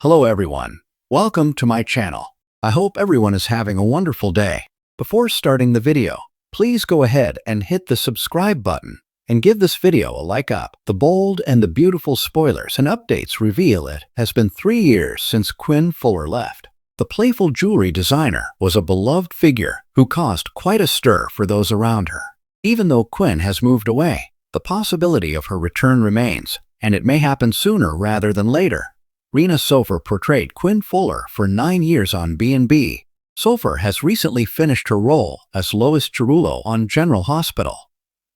Hello everyone. Welcome to my channel. I hope everyone is having a wonderful day. Before starting the video, please go ahead and hit the subscribe button and give this video a like up. The bold and the beautiful spoilers and updates reveal it has been 3 years since Quinn Fuller left. The playful jewelry designer was a beloved figure who caused quite a stir for those around her. Even though Quinn has moved away, the possibility of her return remains, and it may happen sooner rather than later. Rena Sofer portrayed Quinn Fuller for 9 years on B&B. Sofer has recently finished her role as Lois Cerullo on General Hospital.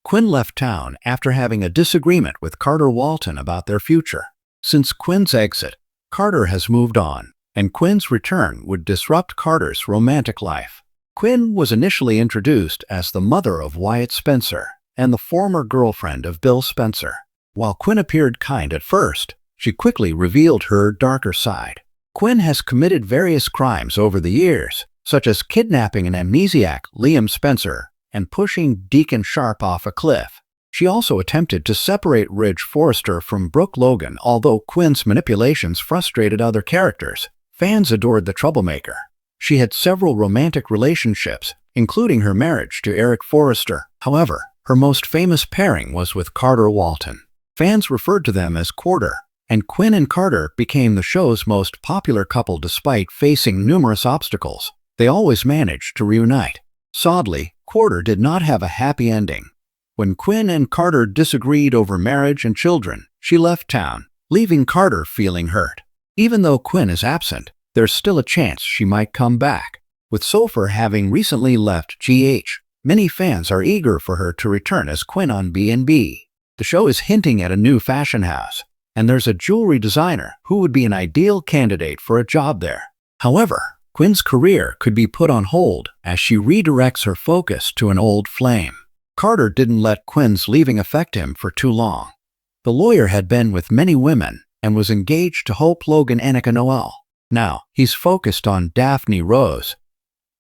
Quinn left town after having a disagreement with Carter Walton about their future. Since Quinn's exit, Carter has moved on, and Quinn's return would disrupt Carter's romantic life. Quinn was initially introduced as the mother of Wyatt Spencer and the former girlfriend of Bill Spencer. While Quinn appeared kind at first, she quickly revealed her darker side. Quinn has committed various crimes over the years, such as kidnapping an amnesiac Liam Spencer and pushing Deacon Sharp off a cliff. She also attempted to separate Ridge Forrester from Brooke Logan. Although Quinn's manipulations frustrated other characters, fans adored the troublemaker. She had several romantic relationships, including her marriage to Eric Forrester. However, her most famous pairing was with Carter Walton. Fans referred to them as Quarter, and Quinn and Carter became the show's most popular couple despite facing numerous obstacles. They always managed to reunite. Sadly, Quarter did not have a happy ending. When Quinn and Carter disagreed over marriage and children, she left town, leaving Carter feeling hurt. Even though Quinn is absent, there's still a chance she might come back. With Sofer having recently left GH, many fans are eager for her to return as Quinn on B&B. The show is hinting at a new fashion house, and there's a jewelry designer who would be an ideal candidate for a job there. However, Quinn's career could be put on hold as she redirects her focus to an old flame. Carter didn't let Quinn's leaving affect him for too long. The lawyer had been with many women and was engaged to Hope Logan Annika Noel. Now, he's focused on Daphne Rose.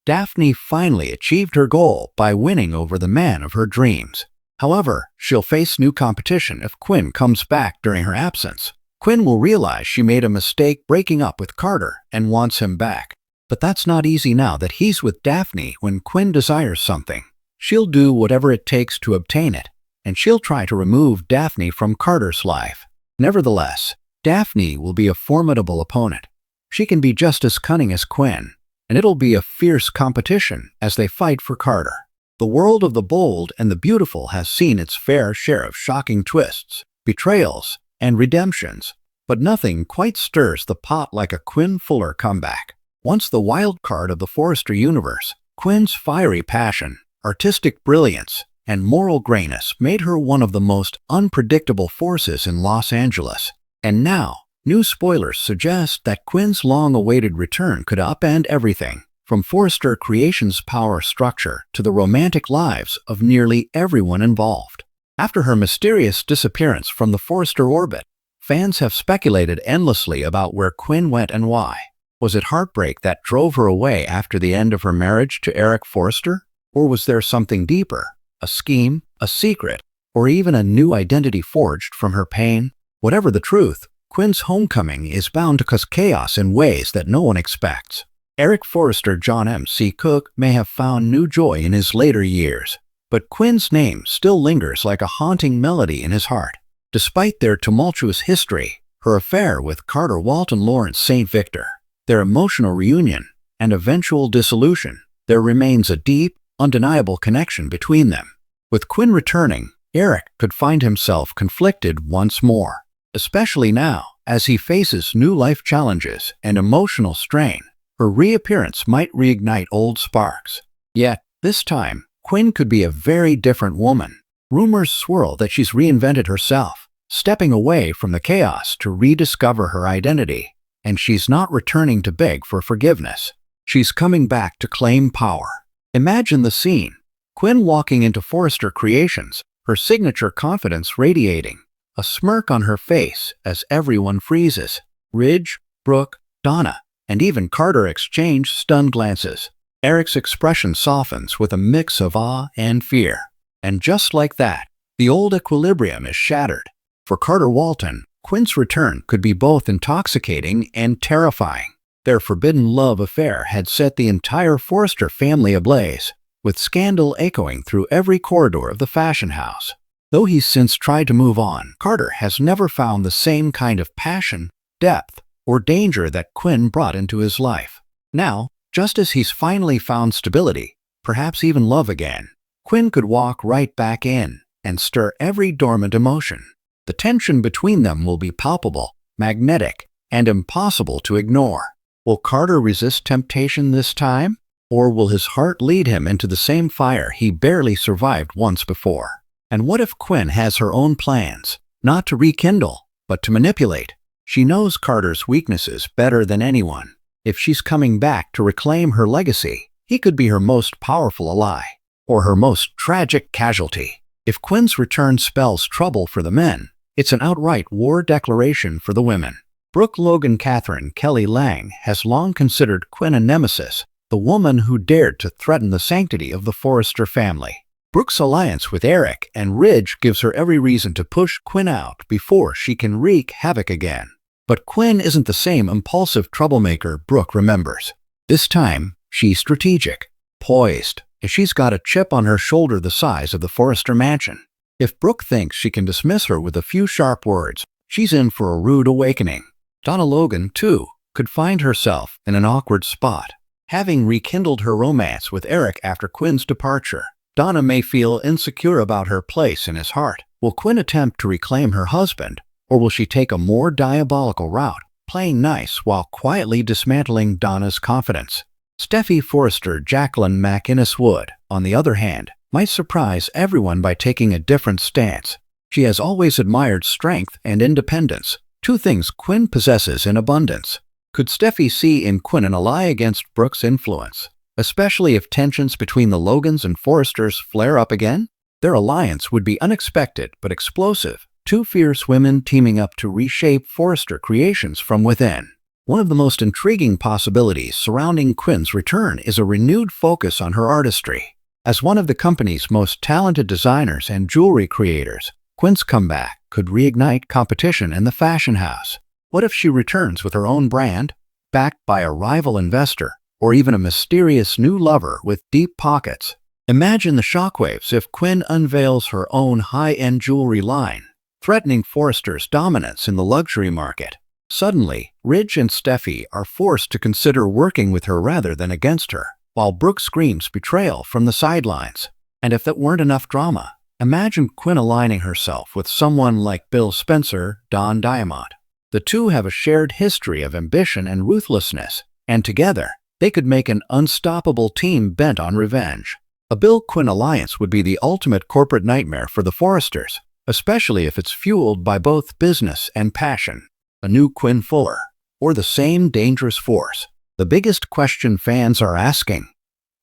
Daphne finally achieved her goal by winning over the man of her dreams. However, she'll face new competition if Quinn comes back during her absence. Quinn will realize she made a mistake breaking up with Carter and wants him back. But that's not easy now that he's with Daphne. When Quinn desires something, she'll do whatever it takes to obtain it, and she'll try to remove Daphne from Carter's life. Nevertheless, Daphne will be a formidable opponent. She can be just as cunning as Quinn, and it'll be a fierce competition as they fight for Carter. The world of the bold and the beautiful has seen its fair share of shocking twists, betrayals, and redemptions, but nothing quite stirs the pot like a Quinn Fuller comeback. Once the wild card of the Forrester universe, Quinn's fiery passion, artistic brilliance, and moral grayness made her one of the most unpredictable forces in Los Angeles. And now, new spoilers suggest that Quinn's long-awaited return could upend everything, from Forrester Creations' power structure to the romantic lives of nearly everyone involved. After her mysterious disappearance from the Forrester orbit, fans have speculated endlessly about where Quinn went and why. Was it heartbreak that drove her away after the end of her marriage to Eric Forrester? Or was there something deeper, a scheme, a secret, or even a new identity forged from her pain? Whatever the truth, Quinn's homecoming is bound to cause chaos in ways that no one expects. Eric Forrester John M.C. Cook may have found new joy in his later years, but Quinn's name still lingers like a haunting melody in his heart. Despite their tumultuous history, her affair with Carter Walton Lawrence St. Victor, their emotional reunion, and eventual dissolution, there remains a deep, undeniable connection between them. With Quinn returning, Eric could find himself conflicted once more, especially now as he faces new life challenges and emotional strain. Her reappearance might reignite old sparks. Yet, this time, Quinn could be a very different woman. Rumors swirl that she's reinvented herself, stepping away from the chaos to rediscover her identity. And she's not returning to beg for forgiveness. She's coming back to claim power. Imagine the scene. Quinn walking into Forrester Creations, her signature confidence radiating, a smirk on her face as everyone freezes. Ridge, Brooke, Donna, and even Carter exchange stunned glances. Eric's expression softens with a mix of awe and fear. And just like that, the old equilibrium is shattered. For Carter Walton, Quinn's return could be both intoxicating and terrifying. Their forbidden love affair had set the entire Forrester family ablaze, with scandal echoing through every corridor of the fashion house. Though he's since tried to move on, Carter has never found the same kind of passion, depth, or danger that Quinn brought into his life. Now, just as he's finally found stability, perhaps even love again, Quinn could walk right back in and stir every dormant emotion. The tension between them will be palpable, magnetic, and impossible to ignore. Will Carter resist temptation this time? Or will his heart lead him into the same fire he barely survived once before? And what if Quinn has her own plans, not to rekindle, but to manipulate? She knows Carter's weaknesses better than anyone. If she's coming back to reclaim her legacy, he could be her most powerful ally, or her most tragic casualty. If Quinn's return spells trouble for the men, it's an outright war declaration for the women. Brooke Logan Catherine Kelly Lang has long considered Quinn a nemesis, the woman who dared to threaten the sanctity of the Forrester family. Brooke's alliance with Eric and Ridge gives her every reason to push Quinn out before she can wreak havoc again. But Quinn isn't the same impulsive troublemaker Brooke remembers. This time, she's strategic, poised, and she's got a chip on her shoulder the size of the Forrester mansion. If Brooke thinks she can dismiss her with a few sharp words, she's in for a rude awakening. Donna Logan, too, could find herself in an awkward spot. Having rekindled her romance with Eric after Quinn's departure, Donna may feel insecure about her place in his heart. Will Quinn attempt to reclaim her husband, or will she take a more diabolical route, playing nice while quietly dismantling Donna's confidence? Steffi Forrester Jacqueline McInnes Wood, on the other hand, might surprise everyone by taking a different stance. She has always admired strength and independence, two things Quinn possesses in abundance. Could Steffi see in Quinn an ally against Brooke's influence, especially if tensions between the Logans and Forresters flare up again? Their alliance would be unexpected but explosive, two fierce women teaming up to reshape Forrester creations from within. One of the most intriguing possibilities surrounding Quinn's return is a renewed focus on her artistry. As one of the company's most talented designers and jewelry creators, Quinn's comeback could reignite competition in the fashion house. What if she returns with her own brand, backed by a rival investor, or even a mysterious new lover with deep pockets? Imagine the shockwaves if Quinn unveils her own high-end jewelry line, threatening Forrester's dominance in the luxury market. Suddenly, Ridge and Steffi are forced to consider working with her rather than against her, while Brooke screams betrayal from the sidelines. And if that weren't enough drama, imagine Quinn aligning herself with someone like Bill Spencer, Don Diamond. The two have a shared history of ambition and ruthlessness, and together, they could make an unstoppable team bent on revenge. A Bill-Quinn alliance would be the ultimate corporate nightmare for the Forresters, especially if it's fueled by both business and passion. A new Quinn Fuller, or the same dangerous force? The biggest question fans are asking: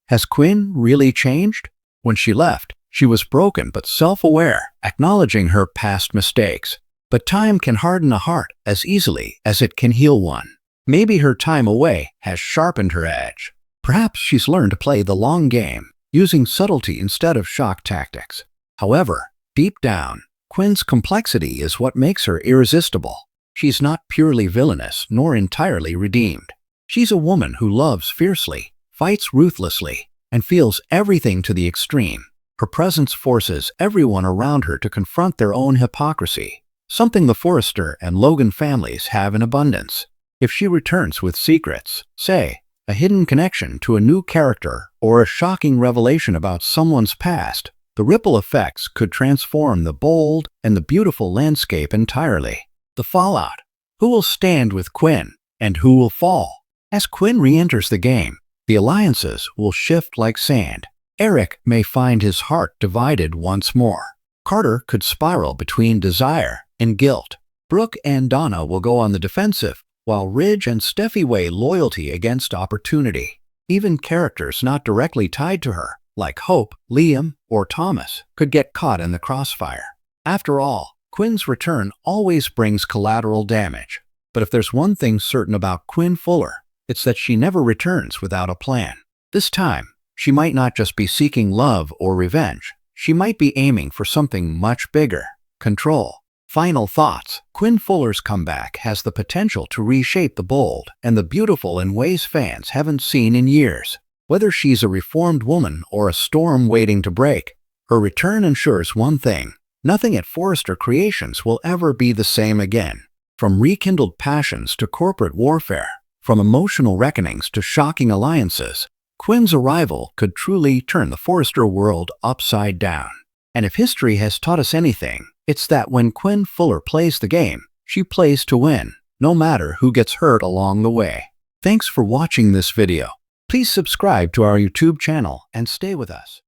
has Quinn really changed? When she left, she was broken but self-aware, acknowledging her past mistakes. But time can harden a heart as easily as it can heal one. Maybe her time away has sharpened her edge. Perhaps she's learned to play the long game, using subtlety instead of shock tactics. However, deep down, Quinn's complexity is what makes her irresistible. She's not purely villainous nor entirely redeemed. She's a woman who loves fiercely, fights ruthlessly, and feels everything to the extreme. Her presence forces everyone around her to confront their own hypocrisy, something the Forrester and Logan families have in abundance. If she returns with secrets, say, a hidden connection to a new character or a shocking revelation about someone's past, the ripple effects could transform the bold and the beautiful landscape entirely. The fallout: who will stand with Quinn and who will fall? As Quinn re-enters the game, the alliances will shift like sand. Eric may find his heart divided once more. Carter could spiral between desire and guilt. Brooke and Donna will go on the defensive, while Ridge and Steffi weigh loyalty against opportunity. Even characters not directly tied to her, like Hope, Liam, or Thomas, could get caught in the crossfire. After all, Quinn's return always brings collateral damage. But if there's one thing certain about Quinn Fuller, it's that she never returns without a plan. This time, she might not just be seeking love or revenge. She might be aiming for something much bigger: control. Final thoughts. Quinn Fuller's comeback has the potential to reshape the bold and the beautiful in ways fans haven't seen in years. Whether she's a reformed woman or a storm waiting to break, her return ensures one thing: nothing at Forrester Creations will ever be the same again. From rekindled passions to corporate warfare, from emotional reckonings to shocking alliances, Quinn's arrival could truly turn the Forrester world upside down. And if history has taught us anything, it's that when Quinn Fuller plays the game, she plays to win, no matter who gets hurt along the way. Thanks for watching this video. Please subscribe to our YouTube channel and stay with us.